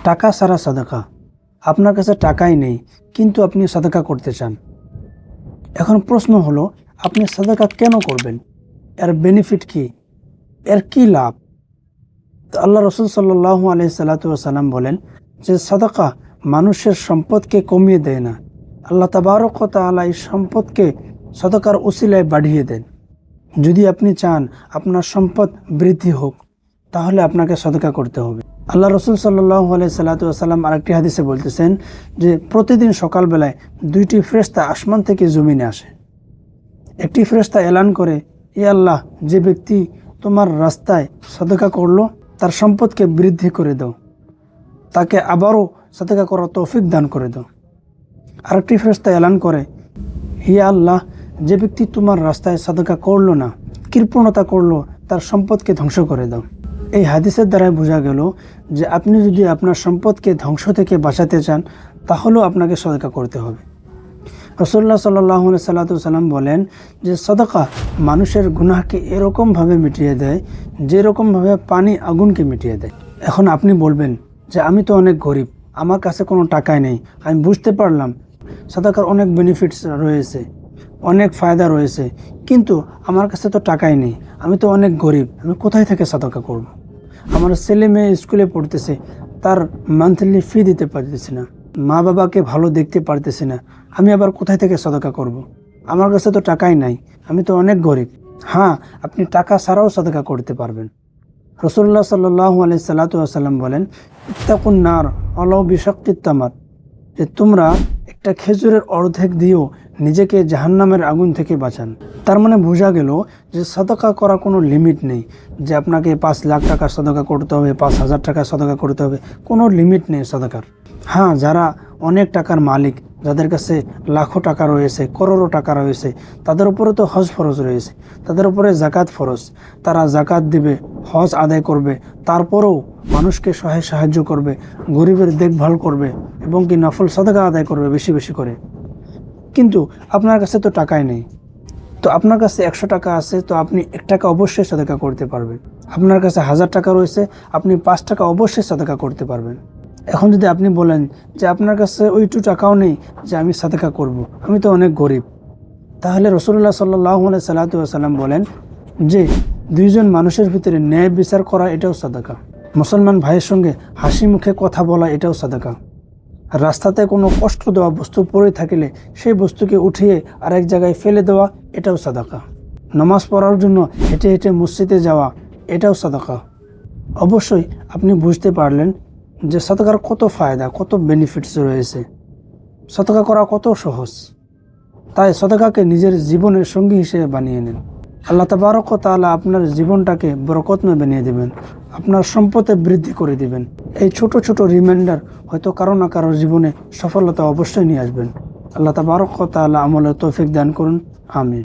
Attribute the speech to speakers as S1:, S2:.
S1: টাকা ছাড়া সাদাকা। আপনার কাছে টাকাই নেই, কিন্তু আপনি সাদাকা করতে চান। এখন প্রশ্ন হলো, আপনি সাদাকা কেন করবেন? এর বেনিফিট কি? এর কি লাভ? তো আল্লাহ রসুল সাল্লাল্লাহু আলাইহি সাল্লাম বলেন যে সাদাকা মানুষের সম্পদকে কমিয়ে দেয় না। আল্লাহ তাবারক ওয়া তাআলা এই সম্পদকে সাদাকার উসিলায় বাড়িয়ে দেন। যদি আপনি চান আপনার সম্পদ বৃদ্ধি হোক, তাহলে আপনাকে সাদাকা করতে হবে। আল্লাহ রসুল সাল্লাল্লাহু আলাইহি সাল্লাম আরেকটি হাদিসে বলতেছেন যে প্রতিদিন সকালবেলায় দুইটি ফেরেশতা আসমান থেকে জমিনে আসে। একটি ফেরেশতা এলান করে, ই আল্লাহ, যে ব্যক্তি তোমার রাস্তায় সাদাকা করলো তার সম্পদকে বৃদ্ধি করে দাও, তাকে আবারও সাদাকা করার তৌফিক দান করে দাও। আরেকটি ফেরেশতা এলান করে, হি আল্লাহ, যে ব্যক্তি তোমার রাস্তায় সাদাকা করলো না, কৃপণতা করলো, তার সম্পদকে ধ্বংস করে দাও। এই হাদিসের দ্বারাই বোঝা গেল যে আপনি যদি আপনার সম্পদকে ধ্বংস থেকে বাঁচাতে চান, তাহলেও আপনাকে সাদাকা করতে হবে। রাসূলুল্লাহ সাল্লাল্লাহু আলাইহি সাল্লাম বলেন যে সাদাকা মানুষের গুনাহকে এরকমভাবে মিটিয়ে দেয় যেরকমভাবে পানি আগুনকে মিটিয়ে দেয়। এখন আপনি বলবেন যে আমি তো অনেক গরিব, আমার কাছে কোনো টাকাই নেই। আমি বুঝতে পারলাম সাদাকার অনেক বেনিফিটস রয়েছে, অনেক ফায়দা রয়েছে, কিন্তু আমার কাছে তো টাকাই নেই, আমি তো অনেক গরিব, আমি কোথায় থেকে সাদাকা করব? আমার ছেলে মেয়ে স্কুলে পড়তেছে, তার মান্থলি ফি দিতে পারতেছি না, মা বাবাকে ভালো দেখতে পারতেছি না, আমি আবার কোথায় থেকে সাদাকা করব? আমার কাছে তো টাকাই নাই, আমি তো অনেক গরিব। হ্যাঁ, আপনি টাকা ছাড়াও সাদাকা করতে পারবেন। রাসূলুল্লাহ সাল্লাল্লাহু আলাইহি সাল্লাম বলেন, ইত্তাকুন নার ওয়ালাউ বিশাক্কিত তামার, যে তোমরা একটা খেজুরের অর্ধেক দিয়েও নিজেকে জাহান্নামের আগুন থেকে বাঁচান। তার মানে বোঝা গেল যে সাদাকা করা কোনো লিমিট নেই, যে আপনাকে 5 লাখ টাকা সাদাকা করতে হবে, 5,000 টাকা সাদাকা করতে হবে, কোনো লিমিট নেই সাদাকার। হ্যাঁ, যারা অনেক টাকার মালিক, যাদের কাছে লাখো টাকা রয়েছে, করোড়ো টাকা রয়েছে, তাদের উপরে তো হজ ফরজ রয়েছে, তাদের উপরে জাকাত ফরজ। তারা জাকাত দিবে, হজ আদায় করবে, তারপরেও মানুষকে সাহায্য করবে, গরিবের দেখভাল করবে এবং কি নফল সাদাকা আদায় করবে বেশি বেশি করে। কিন্তু আপনার কাছে তো টাকাই নেই। তো আপনার কাছে 100 টাকা আছে, তো আপনি 1 টাকা অবশ্যই সাদাকা করতে পারবেন। আপনার কাছে 1000 টাকা রয়েছে, আপনি 5 টাকা অবশ্যই সাদাকা করতে পারবেন। এখন যদি আপনি বলেন যে আপনার কাছে ওইটু টাকাও নেই যে আমি সাদাকা করব, আমি তো অনেক গরিব, তাহলে রাসূলুল্লাহ সাল্লাল্লাহু আলাইহি সাল্লাম বলেন যে দুইজন মানুষের ভিতরে ন্যায় বিচার করা এটাও সাদাকা। মুসলমান ভাইয়ের সঙ্গে হাসি মুখে কথা বলা এটাও সাদাকা। রাস্তাতে কোনো কষ্ট দেওয়া বস্তু পড়ে থাকলে সেই বস্তুকে উঠিয়ে আরেক জায়গায় ফেলে দেওয়া এটাও সাদাকা। নামাজ পড়ার জন্য হেঁটে হেঁটে মসজিদে যাওয়া এটাও সাদাকা। অবশ্যই আপনি বুঝতে পারলেন যে সাদাকার কত ফায়দা, কত বেনিফিটস রয়েছে, সাদাকা করা কত সহজ। তাই সাদাকাকে নিজের জীবনের সঙ্গী হিসেবে বানিয়ে নেন। আল্লাহ তাবারক ওয়া তাআলা আপনার জীবনটাকে বরকতময় বানিয়ে দেবেন, আপনার সম্পদে বৃদ্ধি করে দিবেন। এই ছোট ছোট রিমাইন্ডার হয়তো কারো না কারো জীবনে সফলতা অবশ্যই নিয়ে আসবেন। আল্লাহ তাবারক ওয়া তাআলা আমলের তৌফিক দান করুন। আমিন।